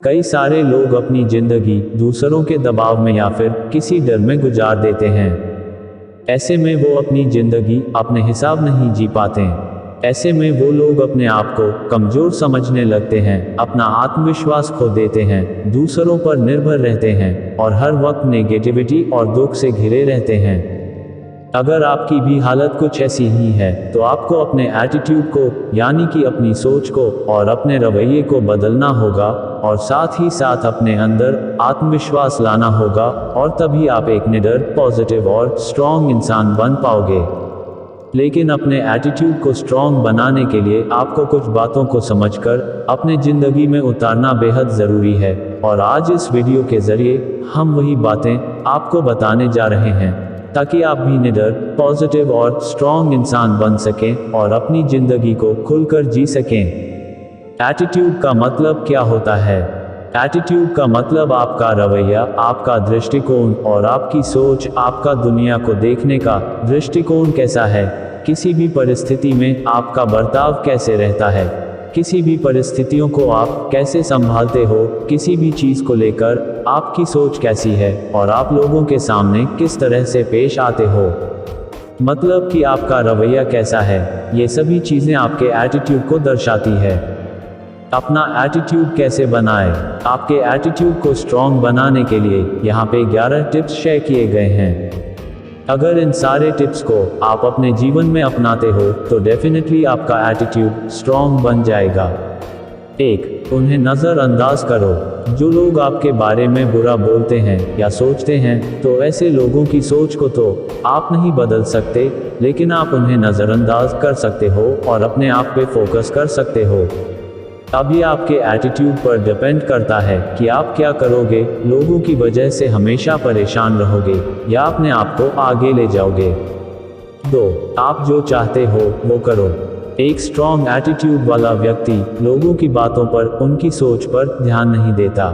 कई सारे लोग अपनी जिंदगी दूसरों के दबाव में या फिर किसी डर में गुजार देते हैं। ऐसे में वो अपनी जिंदगी अपने हिसाब नहीं जी पाते। ऐसे में वो लोग अपने आप को कमजोर समझने लगते हैं, अपना आत्मविश्वास खो देते हैं, दूसरों पर निर्भर रहते हैं और हर वक्त नेगेटिविटी और दुख से घिरे रहते हैं। अगर आपकी भी हालत कुछ ऐसी ही है तो आपको अपने एटीट्यूड को, यानी कि अपनी सोच को और अपने रवैये को बदलना होगा और साथ ही साथ अपने अंदर आत्मविश्वास लाना होगा, और तभी आप एक निडर, पॉजिटिव और स्ट्रॉन्ग इंसान बन पाओगे। लेकिन अपने एटीट्यूड को स्ट्रॉन्ग बनाने के लिए आपको कुछ बातों को समझकर अपने जिंदगी में उतारना बेहद ज़रूरी है, और आज इस वीडियो के ज़रिए हम वही बातें आपको बताने जा रहे हैं ताकि आप भी निडर, पॉजिटिव और स्ट्रॉन्ग इंसान बन सकें और अपनी जिंदगी को खुलकर जी सकें। एटीट्यूड का मतलब क्या होता है? एटीट्यूड का मतलब आपका रवैया, आपका दृष्टिकोण और आपकी सोच, आपका दुनिया को देखने का दृष्टिकोण कैसा है, किसी भी परिस्थिति में आपका बर्ताव कैसे रहता है, किसी भी परिस्थितियों को आप कैसे संभालते हो, किसी भी चीज़ को लेकर आपकी सोच कैसी है और आप लोगों के सामने किस तरह से पेश आते हो, मतलब कि आपका रवैया कैसा है, ये सभी चीज़ें आपके एटीट्यूड को दर्शाती है। अपना एटीट्यूड कैसे बनाएं? आपके एटीट्यूड को स्ट्रॉन्ग बनाने के लिए यहाँ पे 11 टिप्स शेयर किए गए हैं। अगर इन सारे टिप्स को आप अपने जीवन में अपनाते हो तो डेफिनेटली आपका एटीट्यूड स्ट्रॉन्ग बन जाएगा। 1. उन्हें नज़रअंदाज करो। जो लोग आपके बारे में बुरा बोलते हैं या सोचते हैं, तो ऐसे लोगों की सोच को तो आप नहीं बदल सकते, लेकिन आप उन्हें नज़रअंदाज कर सकते हो और अपने आप पे फोकस कर सकते हो। अब ये आपके एटीट्यूड पर डिपेंड करता है कि आप क्या करोगे। लोगों की वजह से हमेशा परेशान रहोगे या अपने आप को आगे ले जाओगे। 2. आप जो चाहते हो वो करो। एक स्ट्रॉन्ग एटीट्यूड वाला व्यक्ति लोगों की बातों पर, उनकी सोच पर ध्यान नहीं देता।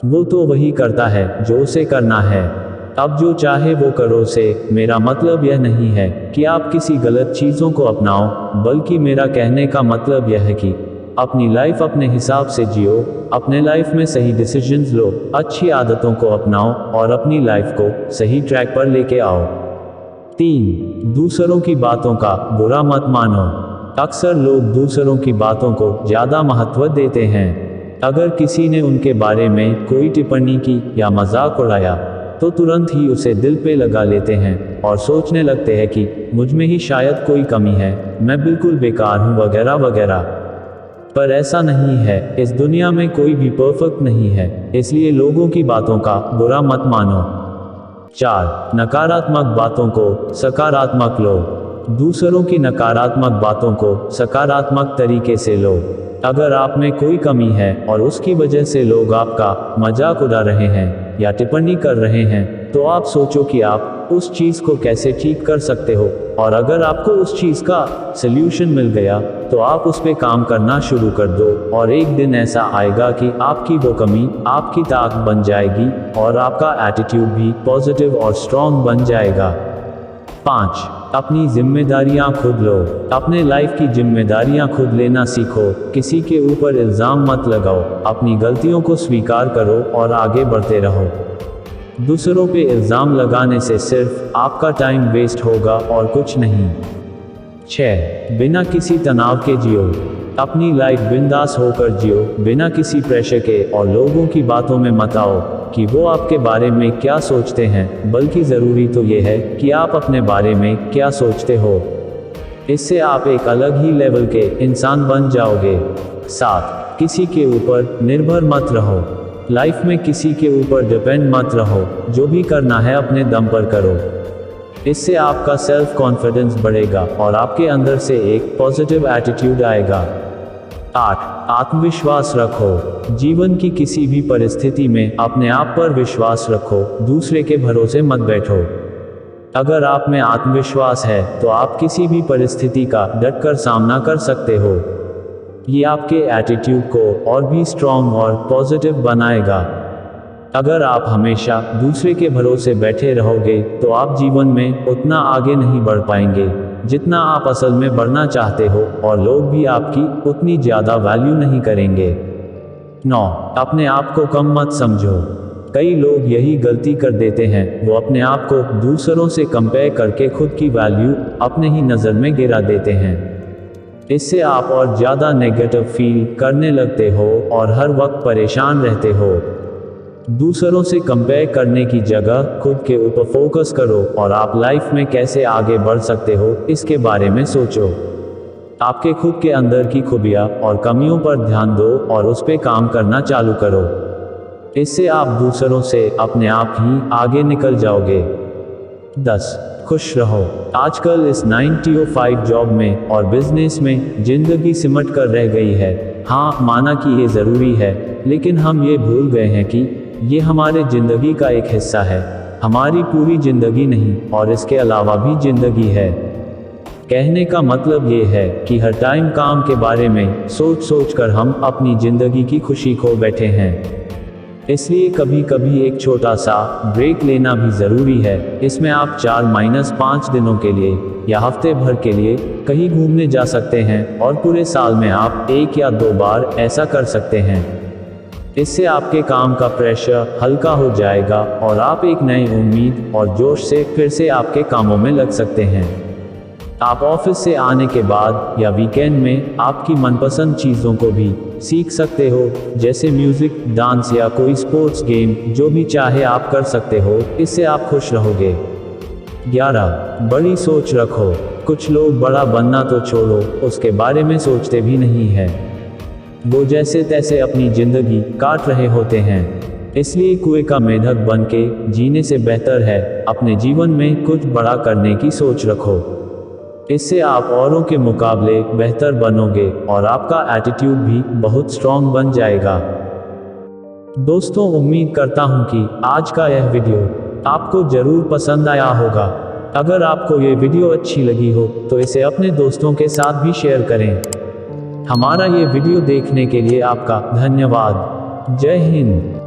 वो तो वही करता है जो उसे करना है। अब जो चाहे वो करो से मेरा मतलब यह नहीं है कि आप किसी गलत चीज़ों को अपनाओ, बल्कि मेरा कहने का मतलब यह है कि अपनी लाइफ अपने हिसाब से जियो, अपने लाइफ में सही डिसीजंस लो, अच्छी आदतों को अपनाओ और अपनी लाइफ को सही ट्रैक पर लेके आओ। 3. दूसरों की बातों का बुरा मत मानो। अक्सर लोग दूसरों की बातों को ज़्यादा महत्व देते हैं। अगर किसी ने उनके बारे में कोई टिप्पणी की या मजाक उड़ाया तो तुरंत ही उसे दिल पे लगा लेते हैं और सोचने लगते हैं कि मुझ में ही शायद कोई कमी है, मैं बिल्कुल बेकार हूँ वगैरह वगैरह। पर ऐसा नहीं है, इस दुनिया में कोई भी परफेक्ट नहीं है, इसलिए लोगों की बातों का बुरा मत मानो। 4. नकारात्मक बातों को सकारात्मक लो। दूसरों की नकारात्मक बातों को सकारात्मक तरीके से लो। अगर आप में कोई कमी है और उसकी वजह से लोग आपका मजाक उड़ा रहे हैं या टिप्पणी कर रहे हैं, तो आप सोचो कि आप उस चीज़ को कैसे ठीक कर सकते हो, और अगर आपको उस चीज़ का सल्यूशन मिल गया तो आप उस पे काम करना शुरू कर दो, और एक दिन ऐसा आएगा कि आपकी वो कमी आपकी ताकत बन जाएगी और आपका एटीट्यूड भी पॉजिटिव और स्ट्रॉन्ग बन जाएगा। 5. अपनी जिम्मेदारियां खुद लो। अपने लाइफ की जिम्मेदारियां खुद लेना सीखो। किसी के ऊपर इल्ज़ाम मत लगाओ, अपनी गलतियों को स्वीकार करो और आगे बढ़ते रहो। दूसरों पे इल्ज़ाम लगाने से सिर्फ आपका टाइम वेस्ट होगा और कुछ नहीं। 6. बिना किसी तनाव के जियो। अपनी लाइफ बिंदास होकर जियो, बिना किसी प्रेशर के, और लोगों की बातों में मत आओ कि वो आपके बारे में क्या सोचते हैं, बल्कि ज़रूरी तो ये है कि आप अपने बारे में क्या सोचते हो। इससे आप एक अलग ही लेवल के इंसान बन जाओगे। 7. किसी के ऊपर निर्भर मत रहो। लाइफ में किसी के ऊपर डिपेंड मत रहो, जो भी करना है अपने दम पर करो। इससे आपका सेल्फ कॉन्फिडेंस बढ़ेगा और आपके अंदर से एक पॉजिटिव एटीट्यूड आएगा। 8. आत्मविश्वास रखो। जीवन की किसी भी परिस्थिति में अपने आप पर विश्वास रखो, दूसरे के भरोसे मत बैठो। अगर आप में आत्मविश्वास है तो आप किसी भी परिस्थिति का डटकर सामना कर सकते हो। ये आपके एटीट्यूड को और भी स्ट्रॉन्ग और पॉजिटिव बनाएगा। अगर आप हमेशा दूसरे के भरोसे बैठे रहोगे तो आप जीवन में उतना आगे नहीं बढ़ पाएंगे जितना आप असल में बढ़ना चाहते हो, और लोग भी आपकी उतनी ज़्यादा वैल्यू नहीं करेंगे। 9. अपने आप को कम मत समझो। कई लोग यही गलती कर देते हैं, वो अपने आप को दूसरों से कंपेयर करके खुद की वैल्यू अपने ही नज़र में गिरा देते हैं। इससे आप और ज़्यादा नेगेटिव फील करने लगते हो और हर वक्त परेशान रहते हो। दूसरों से कंपेयर करने की जगह खुद के ऊपर फोकस करो और आप लाइफ में कैसे आगे बढ़ सकते हो इसके बारे में सोचो। आपके खुद के अंदर की खूबियाँ और कमियों पर ध्यान दो और उस पर काम करना चालू करो। इससे आप दूसरों से अपने आप ही आगे निकल जाओगे। 10. खुश रहो। आजकल इस 9 to 5 जॉब में और बिजनेस में जिंदगी सिमट कर रह गई है। हाँ, माना कि ये ज़रूरी है, लेकिन हम ये भूल गए हैं कि ये हमारे ज़िंदगी का एक हिस्सा है, हमारी पूरी ज़िंदगी नहीं, और इसके अलावा भी ज़िंदगी है। कहने का मतलब ये है कि हर टाइम काम के बारे में सोच कर हम अपनी ज़िंदगी की खुशी खो बैठे हैं। इसलिए कभी कभी एक छोटा सा ब्रेक लेना भी ज़रूरी है। इसमें आप 4-5 दिनों के लिए या हफ्ते भर के लिए कहीं घूमने जा सकते हैं और पूरे साल में आप 1 या 2 बार ऐसा कर सकते हैं। इससे आपके काम का प्रेशर हल्का हो जाएगा और आप एक नई उम्मीद और जोश से फिर से आपके कामों में लग सकते हैं। आप ऑफिस से आने के बाद या वीकेंड में आपकी मनपसंद चीज़ों को भी सीख सकते हो, जैसे म्यूज़िक, डांस या कोई स्पोर्ट्स गेम। जो भी चाहे आप कर सकते हो, इससे आप खुश रहोगे। 11. बड़ी सोच रखो। कुछ लोग बड़ा बनना तो छोड़ो, उसके बारे में सोचते भी नहीं है। वो जैसे तैसे अपनी ज़िंदगी काट रहे होते हैं। इसलिए कुएं का मेंढक बन के जीने से बेहतर है अपने जीवन में कुछ बड़ा करने की सोच रखो। इससे आप औरों के मुकाबले बेहतर बनोगे और आपका एटीट्यूड भी बहुत स्ट्रॉन्ग बन जाएगा। दोस्तों, उम्मीद करता हूं कि आज का यह वीडियो आपको जरूर पसंद आया होगा। अगर आपको ये वीडियो अच्छी लगी हो तो इसे अपने दोस्तों के साथ भी शेयर करें। हमारा ये वीडियो देखने के लिए आपका धन्यवाद। जय हिंद।